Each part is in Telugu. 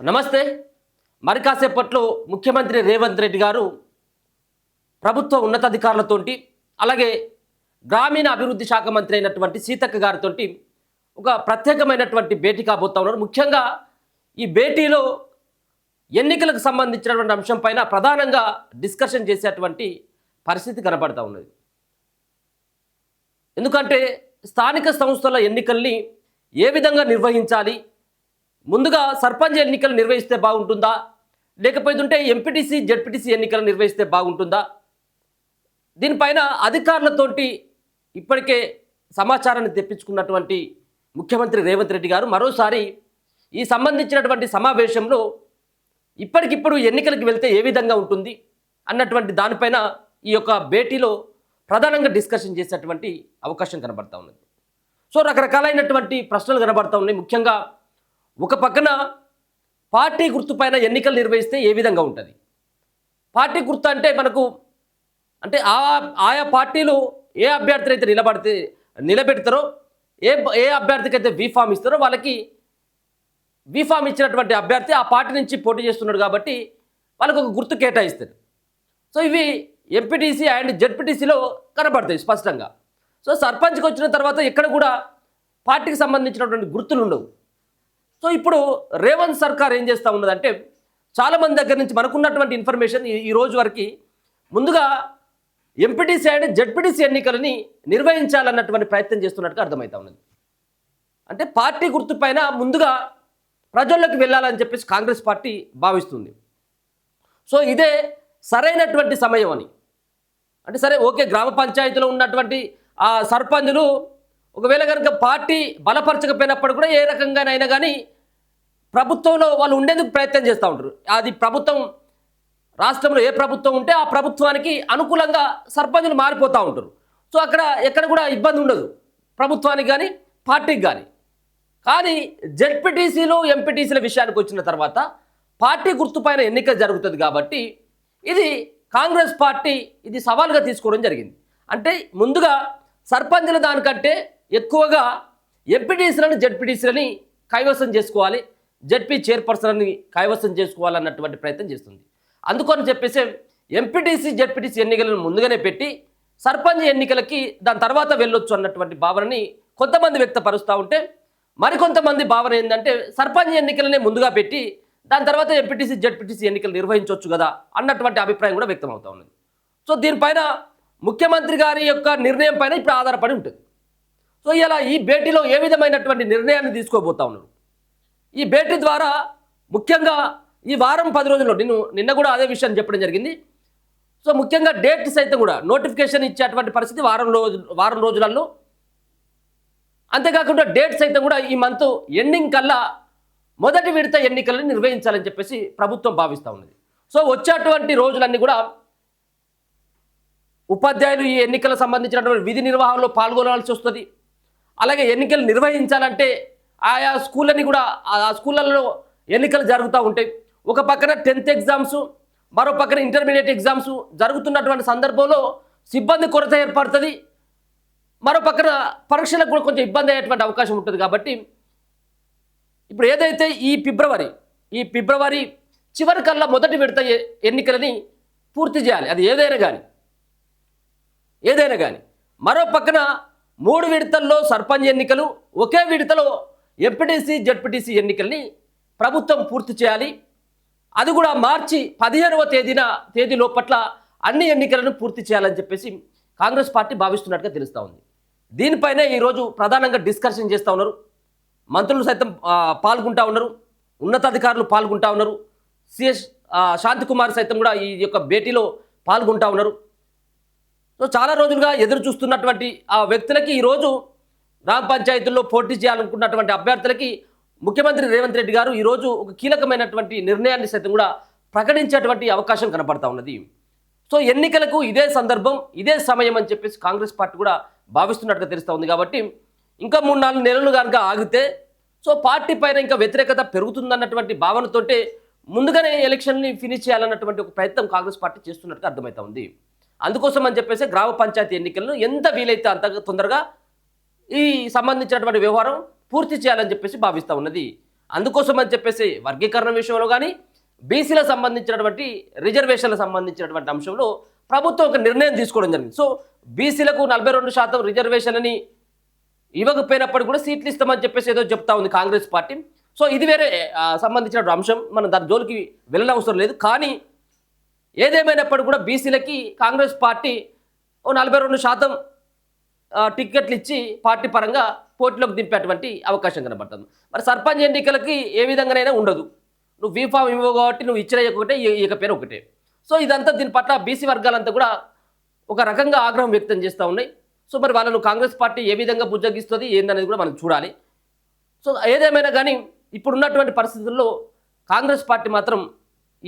నమస్తే. మరి కాసేపట్లో ముఖ్యమంత్రి రేవంత్ రెడ్డి గారు ప్రభుత్వ ఉన్నతాధికారులతోటి అలాగే గ్రామీణ అభివృద్ధి శాఖ మంత్రి అయినటువంటి సీతక్క గారితో ఒక ప్రత్యేకమైనటువంటి భేటీ కాబోతా ఉన్నారు. ముఖ్యంగా ఈ భేటీలో ఎన్నికలకు సంబంధించినటువంటి అంశం పైన ప్రధానంగా డిస్కషన్ చేసేటువంటి పరిస్థితి కనబడతా ఉన్నది. ఎందుకంటే స్థానిక సంస్థల ఎన్నికల్ని ఏ విధంగా నిర్వహించాలి, ముందుగా సర్పంచ్ ఎన్నికలు నిర్వహిస్తే బాగుంటుందా, లేకపోతే ఎంపీటీసీ జెడ్పీటీసీ ఎన్నికలు నిర్వహిస్తే బాగుంటుందా, దీనిపైన అధికారులతోటి ఇప్పటికే సమాచారాన్ని తెప్పించుకున్నటువంటి ముఖ్యమంత్రి రేవంత్ రెడ్డి గారు మరోసారి ఈ సంబంధించినటువంటి సమావేశంలో ఇప్పటికిప్పుడు ఎన్నికలకు వెళ్తే ఏ విధంగా ఉంటుంది అన్నటువంటి దానిపైన ఈ యొక్క భేటీలో ప్రధానంగా డిస్కషన్ చేసేటువంటి అవకాశం కనబడతా ఉన్నది. సో రకరకాలైనటువంటి ప్రశ్నలు కనబడతా ఉన్నాయి. ముఖ్యంగా ఒక పక్కన పార్టీ గుర్తుపైన ఎన్నికలు నిర్వహిస్తే ఏ విధంగా ఉంటుంది, పార్టీ గుర్తు అంటే మనకు అంటే ఆయా పార్టీలు ఏ అభ్యర్థిని అయితే నిలబెడతారో ఏ అభ్యర్థికి అయితే బీఫామ్ ఇస్తారో వాళ్ళకి బీఫామ్ ఇచ్చినటువంటి అభ్యర్థి ఆ పార్టీ నుంచి పోటీ చేస్తున్నాడు కాబట్టి వాళ్ళకు ఒక గుర్తు కేటాయిస్తారు. సో ఇవి ఎంపీటీసీ అండ్ జెడ్పీటీసీలో కనబడతాయి స్పష్టంగా. సో సర్పంచ్కి వచ్చిన తర్వాత ఎక్కడ కూడా పార్టీకి సంబంధించినటువంటి గుర్తులు ఉండవు. సో ఇప్పుడు రేవంత్ సర్కార్ ఏం చేస్తూ ఉన్నదంటే చాలామంది దగ్గర నుంచి మనకున్నటువంటి ఇన్ఫర్మేషన్ ఈ రోజు వరకు ముందుగా ఎంపీటీసీ అండ్ జెడ్పీటీసీ ఎన్నికలని నిర్వహించాలన్నటువంటి ప్రయత్నం చేస్తున్నట్టుగా అర్థమవుతా ఉన్నది. అంటే పార్టీ గుర్తుపైన ముందుగా ప్రజల్లోకి వెళ్ళాలని చెప్పేసి కాంగ్రెస్ పార్టీ భావిస్తుంది. సో ఇదే సరైనటువంటి సమయం అని అంటే సరే ఓకే, గ్రామ పంచాయతీలో ఉన్నటువంటి ఆ సర్పంచులు ఒకవేళ కనుక పార్టీ బలపరచకపోయినప్పుడు కూడా ఏ రకంగానైనా కానీ ప్రభుత్వంలో వాళ్ళు ఉండేందుకు ప్రయత్నం చేస్తూ ఉంటారు. అది ప్రభుత్వం రాష్ట్రంలో ఏ ప్రభుత్వం ఉంటే ఆ ప్రభుత్వానికి అనుకూలంగా సర్పంచులు మారిపోతూ ఉంటారు. సో అక్కడ ఎక్కడ కూడా ఇబ్బంది ఉండదు ప్రభుత్వానికి కానీ పార్టీకి కానీ. కానీ జెడ్పీటీసీలు ఎంపీటీసీల విషయానికి వచ్చిన తర్వాత పార్టీ గుర్తుపైన ఎన్నిక జరుగుతుంది కాబట్టి ఇది కాంగ్రెస్ పార్టీ ఇది సవాల్గా తీసుకోవడం జరిగింది. అంటే ముందుగా సర్పంచుల దానికంటే ఎక్కువగా ఎంపీటీసీలను జెడ్పీటీసీలని కైవసం చేసుకోవాలి, జెడ్పీ చైర్పర్సన్ని కైవసం చేసుకోవాలన్నటువంటి ప్రయత్నం చేస్తుంది. అందుకని చెప్పేసి ఎంపీటీసీ జెడ్పీటీసీ ఎన్నికలను ముందుగానే పెట్టి సర్పంచ్ ఎన్నికలకి దాని తర్వాత వెళ్ళొచ్చు అన్నటువంటి భావనని కొంతమంది వ్యక్తపరుస్తూ ఉంటే, మరికొంతమంది భావన ఏంటంటే సర్పంచ్ ఎన్నికలనే ముందుగా పెట్టి దాని తర్వాత ఎంపీటీసీ జెడ్పీటీసీ ఎన్నికలు నిర్వహించవచ్చు కదా అన్నటువంటి అభిప్రాయం కూడా వ్యక్తం అవుతూ ఉన్నది. సో దీనిపైన ముఖ్యమంత్రి గారి యొక్క నిర్ణయం పైన ఇప్పుడు ఆధారపడి ఉంటుంది. సో ఇలా ఈ భేటీలో ఏ విధమైనటువంటి నిర్ణయాన్ని తీసుకోబోతా ఉన్నారు, ఈ భేటీ ద్వారా ముఖ్యంగా ఈ వారం 10 రోజుల్లో నిన్న కూడా అదే విషయాన్ని చెప్పడం జరిగింది. సో ముఖ్యంగా డేట్ సైతం కూడా నోటిఫికేషన్ ఇచ్చేటువంటి పరిస్థితి వారం రోజులలో, అంతేకాకుండా డేట్ సైతం కూడా ఈ మంత్ ఎండింగ్ కల్లా మొదటి విడత ఎన్నికలను నిర్వహించాలని చెప్పేసి ప్రభుత్వం భావిస్తూ ఉన్నది. సో వచ్చేటువంటి రోజులన్నీ కూడా ఉపాధ్యాయులు ఈ ఎన్నికలకు సంబంధించినటువంటి విధి నిర్వహణలో పాల్గొనాల్సి వస్తుంది. అలాగే ఎన్నికలు నిర్వహించాలంటే ఆయా స్కూళ్ళని కూడా ఆ స్కూళ్ళల్లో ఎన్నికలు జరుగుతూ ఉంటాయి. ఒక పక్కన 10th ఎగ్జామ్స్, మరో పక్కన ఇంటర్మీడియట్ ఎగ్జామ్స్ జరుగుతున్నటువంటి సందర్భంలో సిబ్బంది కొరత ఏర్పడుతుంది. మరో పక్కన పరీక్షలకు కూడా కొంచెం ఇబ్బంది అయ్యేటువంటి అవకాశం ఉంటుంది. కాబట్టి ఇప్పుడు ఏదైతే ఈ ఫిబ్రవరి చివరి కల్లా మొదటి విడత ఎన్నికలని పూర్తి చేయాలి, అది ఏదైనా కానీ. మరో పక్కన 3 విడతల్లో సర్పంచ్ ఎన్నికలు, ఒకే విడతలో ఎంపీటీసీ జెడ్పీటీసీ ఎన్నికల్ని ప్రభుత్వం పూర్తి చేయాలి. అది కూడా మార్చి 15వ తేదీ లోపట్ల అన్ని ఎన్నికలను పూర్తి చేయాలని చెప్పేసి కాంగ్రెస్ పార్టీ భావిస్తున్నట్టుగా తెలుస్తూ ఉంది. దీనిపైనే ఈరోజు ప్రధానంగా డిస్కషన్ చేస్తూ ఉన్నారు. మంత్రులు సైతం పాల్గొంటూ ఉన్నారు, ఉన్నతాధికారులు పాల్గొంటూ ఉన్నారు, సిఎస్ శాంతికుమార్ సైతం కూడా ఈ యొక్క భేటీలో పాల్గొంటూ ఉన్నారు. సో చాలా రోజులుగా ఎదురు చూస్తున్నటువంటి ఆ వ్యక్తులకి ఈరోజు గ్రామ పంచాయతీల్లో పోటీ చేయాలనుకున్నటువంటి అభ్యర్థులకి ముఖ్యమంత్రి రేవంత్ రెడ్డి గారు ఈరోజు ఒక కీలకమైనటువంటి నిర్ణయాన్ని సైతం కూడా ప్రకటించేటువంటి అవకాశం కనపడతా ఉన్నది. సో ఎన్నికలకు ఇదే సందర్భం, ఇదే సమయం అని చెప్పేసి కాంగ్రెస్ పార్టీ కూడా భావిస్తున్నట్టుగా తెలుస్తూ ఉంది. కాబట్టి ఇంకా 3-4 నెలలు కనుక ఆగితే సో పార్టీ పైన ఇంకా వ్యతిరేకత పెరుగుతుందన్నటువంటి భావనతోటే ముందుగానే ఎలక్షన్ని ఫినిష్ చేయాలన్నటువంటి ఒక ప్రయత్నం కాంగ్రెస్ పార్టీ చేస్తున్నట్టుగా అర్థమవుతా ఉంది. అందుకోసం అని చెప్పేసి గ్రామ పంచాయతీ ఎన్నికలను ఎంత వీలైతే అంత తొందరగా ఈ సంబంధించినటువంటి వ్యవహారం పూర్తి చేయాలని చెప్పేసి భావిస్తూ ఉన్నది. అందుకోసం అని చెప్పేసి వర్గీకరణ విషయంలో కానీ బీసీలకు సంబంధించినటువంటి రిజర్వేషన్లకు సంబంధించినటువంటి అంశంలో ప్రభుత్వం ఒక నిర్ణయం తీసుకోవడం జరిగింది. సో బీసీలకు 42% రిజర్వేషన్ అని ఇవ్వకపోయినప్పుడు కూడా సీట్లు ఇస్తామని చెప్పేసి ఏదో చెప్తా ఉంది కాంగ్రెస్ పార్టీ. సో ఇది వేరే సంబంధించిన అంశం, మనం దాని జోలికి వెళ్ళనవసరం లేదు. కానీ ఏదేమైనప్పుడు కూడా బీసీలకి కాంగ్రెస్ పార్టీ 42% టికెట్లు ఇచ్చి పార్టీ పరంగా పోటీలోకి దింపేటువంటి అవకాశం కనబడుతుంది. మరి సర్పంచ్ ఎన్నికలకి ఏ విధంగానైనా ఉండదు, నువ్వు వీఫామ్ ఇవ్వవు కాబట్టి నువ్వు ఇచ్చిన ఒకటే ఇకపోయినా ఒకటే. సో ఇదంతా దీని పట్ల బీసీ వర్గాలంతా కూడా ఒక రకంగా ఆగ్రహం వ్యక్తం చేస్తూ ఉన్నాయి. సో మరి వాళ్ళను కాంగ్రెస్ పార్టీ ఏ విధంగా బుజ్జగిస్తుంది ఏందనేది కూడా మనం చూడాలి. సో ఏదేమైనా కానీ ఇప్పుడున్నటువంటి పరిస్థితుల్లో కాంగ్రెస్ పార్టీ మాత్రం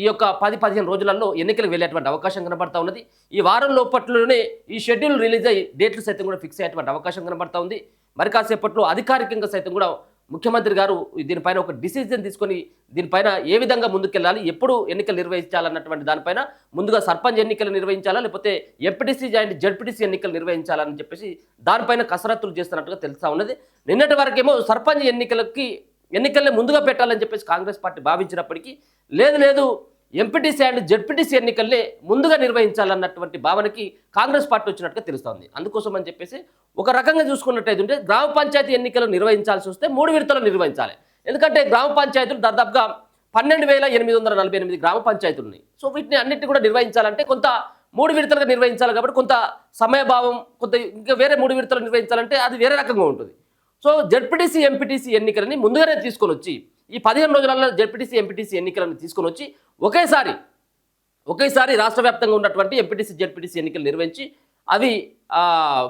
ఈ యొక్క 10-15 రోజులలో ఎన్నికలకు వెళ్ళేటువంటి అవకాశం కనబడతా ఉన్నది. ఈ వారం లోపట్లోనే ఈ షెడ్యూల్ రిలీజ్ అయ్యి డేట్లు సైతం కూడా ఫిక్స్ అయ్యేటువంటి అవకాశం కనబడతా ఉంది. మరి కాసేపట్లో అధికారికంగా సైతం కూడా ముఖ్యమంత్రి గారు దీనిపైన ఒక డిసిజన్ తీసుకొని దీనిపైన ఏ విధంగా ముందుకెళ్ళాలి, ఎప్పుడు ఎన్నికలు నిర్వహించాలన్నటువంటి దానిపైన ముందుగా సర్పంచ్ ఎన్నికలు నిర్వహించాలా లేకపోతే ఎంపీటీసీ అండ్ జడ్పీటీసీ ఎన్నికలు నిర్వహించాలని చెప్పేసి దానిపైన కసరత్తులు చేస్తున్నట్టుగా తెలుస్తా ఉన్నది. నిన్నటి వరకేమో సర్పంచ్ ఎన్నికల్ని ముందుగా పెట్టాలని చెప్పేసి కాంగ్రెస్ పార్టీ భావించినప్పటికీ లేదు ఎంపీటీసీ అండ్ జడ్పీటీసీ ఎన్నికల్ని ముందుగా నిర్వహించాలన్నటువంటి భావనకి కాంగ్రెస్ పార్టీ వచ్చినట్టుగా తెలుస్తోంది. అందుకోసం అని చెప్పేసి ఒక రకంగా చూసుకున్నట్టయితే గ్రామ పంచాయతీ ఎన్నికలు నిర్వహించాల్సి వస్తే 3 విడతలు నిర్వహించాలి. ఎందుకంటే గ్రామ పంచాయతీలు దాదాపుగా 12,848 గ్రామ పంచాయతీలు ఉన్నాయి. సో వీటిని అన్నింటినీ కూడా నిర్వహించాలంటే కొంత 3 విడతలుగా నిర్వహించాలి కాబట్టి కొంత సమయభావం, కొంత ఇంకా వేరే 3 విడతలు నిర్వహించాలంటే అది వేరే రకంగా ఉంటుంది. సో జడ్పీటీసీ ఎంపీటీసీ ఎన్నికలని ముందుగానే తీసుకొని వచ్చి ఈ 15 రోజులలో జడ్పీటీసీ ఎంపీటీసీ ఎన్నికలను తీసుకొని వచ్చి ఒకేసారి రాష్ట్ర వ్యాప్తంగా ఉన్నటువంటి ఎంపీటీసీ జడ్పీటీసీ ఎన్నికలు నిర్వహించి అవి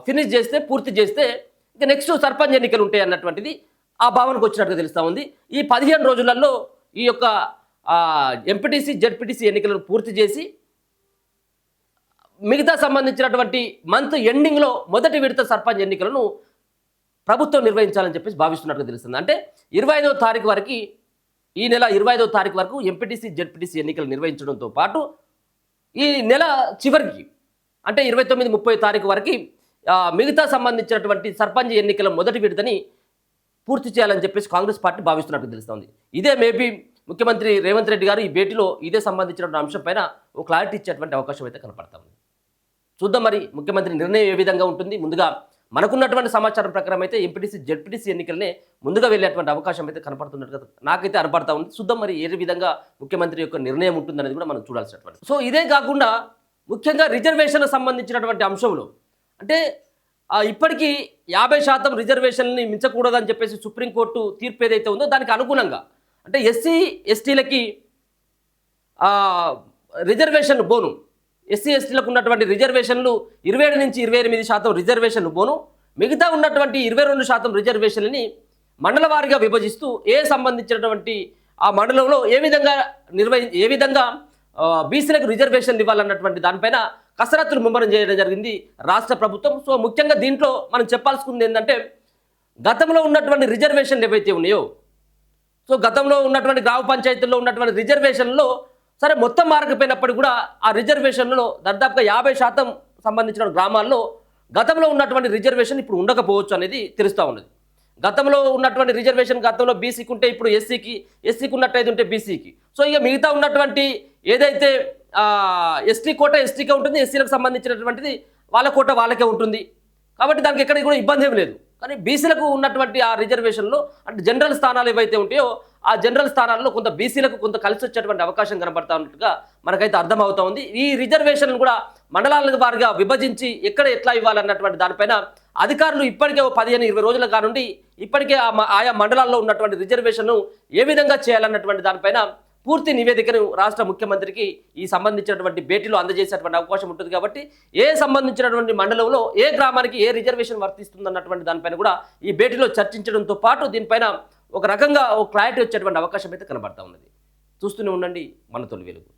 ఫినిష్ చేస్తే, పూర్తి చేస్తే ఇంకా నెక్స్ట్ సర్పంచ్ ఎన్నికలు ఉంటాయి అన్నటువంటిది ఆ భావనకు వచ్చినట్టుగా తెలుస్తూ ఉంది. ఈ 15 రోజులలో ఈ యొక్క ఎంపీటీసీ జడ్పీటీసీ ఎన్నికలను పూర్తి చేసి మిగతా సంబంధించినటువంటి మంత్ ఎండింగ్లో మొదటి విడత సర్పంచ్ ఎన్నికలను ప్రభుత్వం నిర్వహించాలని చెప్పేసి భావిస్తున్నట్టుగా తెలుస్తుంది. అంటే 25వ తారీఖు వరకు, ఈ నెల 25వ తారీఖు వరకు ఎంపీటీసీ జడ్పీటీసీ ఎన్నికలు నిర్వహించడంతో పాటు ఈ నెల చివరికి అంటే 29-30 తారీఖు వరకు మిగతా సంబంధించినటువంటి సర్పంచ్ ఎన్నికల మొదటి విడతని పూర్తి చేయాలని చెప్పేసి కాంగ్రెస్ పార్టీ భావిస్తున్నట్టు తెలుస్తుంది. ఇదే మేబీ ముఖ్యమంత్రి రేవంత్ రెడ్డి గారు ఈ భేటీలో ఇదే సంబంధించిన అంశం పైన ఒక క్లారిటీ ఇచ్చేటువంటి అవకాశం అయితే కనపడతా ఉంది. చూద్దాం మరి ముఖ్యమంత్రి నిర్ణయం ఏ విధంగా ఉంటుంది. ముందుగా మనకున్నటువంటి సమాచారం ప్రకారం అయితే ఎంపీటీసీ జడ్పీటీసీ ఎన్నికలనే ముందుగా వెళ్ళేటువంటి అవకాశం అయితే కనపడుతున్నట్టుగా నాకైతే అనపడతా ఉంది. చూద్దాం మరి ఏ విధంగా ముఖ్యమంత్రి యొక్క నిర్ణయం ఉంటుందనేది కూడా మనం చూడాల్సినటువంటి. సో ఇదే కాకుండా ముఖ్యంగా రిజర్వేషన్లకు సంబంధించినటువంటి అంశంలో అంటే ఇప్పటికీ 50% రిజర్వేషన్ని మించకూడదని చెప్పేసి సుప్రీంకోర్టు తీర్పు ఏదైతే ఉందో దానికి అనుగుణంగా అంటే ఎస్సీ ఎస్టీలకి రిజర్వేషన్ బోను, ఎస్సీ ఎస్టీలకు ఉన్నటువంటి రిజర్వేషన్లు 27-28% రిజర్వేషన్లు బోను, మిగతా ఉన్నటువంటి 22% రిజర్వేషన్లని మండల వారీగా విభజిస్తూ సంబంధించినటువంటి ఆ మండలంలో ఏ విధంగా బీసీలకు రిజర్వేషన్లు ఇవ్వాలన్నటువంటి దానిపైన కసరత్తులు ముమ్మరం చేయడం జరిగింది రాష్ట్ర ప్రభుత్వం. సో ముఖ్యంగా దీంట్లో మనం చెప్పాల్సింది ఏంటంటే గతంలో ఉన్నటువంటి రిజర్వేషన్లు ఏవైతే ఉన్నాయో, సో గతంలో ఉన్నటువంటి గ్రామ పంచాయతీల్లో ఉన్నటువంటి రిజర్వేషన్లో సరే మొత్తం మారకపోయినప్పటికీ కూడా ఆ రిజర్వేషన్లో దాదాపుగా 50% సంబంధించిన గ్రామాల్లో గతంలో ఉన్నటువంటి రిజర్వేషన్ ఇప్పుడు ఉండకపోవచ్చు అనేది తెలుస్తూ ఉన్నది. గతంలో ఉన్నటువంటి రిజర్వేషన్ గతంలో బీసీకి ఉంటే ఇప్పుడు ఎస్సీకి ఉన్నట్టయితే ఉంటే బీసీకి. సో ఇక మిగతా ఉన్నటువంటి ఏదైతే ఎస్టీ కోట ఎస్టీకే ఉంటుంది, ఎస్సీలకు సంబంధించినటువంటిది వాళ్ళ కోట వాళ్ళకే ఉంటుంది. కాబట్టి దానికి ఎక్కడికి కూడా ఇబ్బంది ఏం లేదు. కానీ బీసీలకు ఉన్నటువంటి ఆ రిజర్వేషన్లో అంటే జనరల్ స్థానాలు ఏవైతే ఉంటాయో ఆ జనరల్ స్థానాల్లో కొంత బీసీలకు కొంత కలిసి వచ్చేటువంటి అవకాశం కనబడతా ఉన్నట్టుగా మనకైతే అర్థమవుతా ఉంది. ఈ రిజర్వేషన్ కూడా మండలాల వారిగా విభజించి ఎట్లా ఇవ్వాలన్నటువంటి దానిపైన అధికారులు ఇప్పటికే 15-20 రోజుల కానుండి ఇప్పటికే ఆయా మండలాల్లో ఉన్నటువంటి రిజర్వేషన్ను ఏ విధంగా చేయాలన్నటువంటి దానిపైన పూర్తి నివేదికను రాష్ట్ర ముఖ్యమంత్రికి ఈ సంబంధించినటువంటి భేటీలో అందజేసేటువంటి అవకాశం ఉంటుంది. కాబట్టి సంబంధించినటువంటి మండలంలో గ్రామానికి రిజర్వేషన్ వర్తిస్తుందన్నటువంటి దానిపైన కూడా ఈ భేటీలో చర్చించడంతో పాటు దీనిపైన ఒక రకంగా క్లారిటీ వచ్చేటువంటి అవకాశం అయితే కనబడతా ఉన్నది. చూస్తూనే ఉండండి మన తొలి వెలుగు.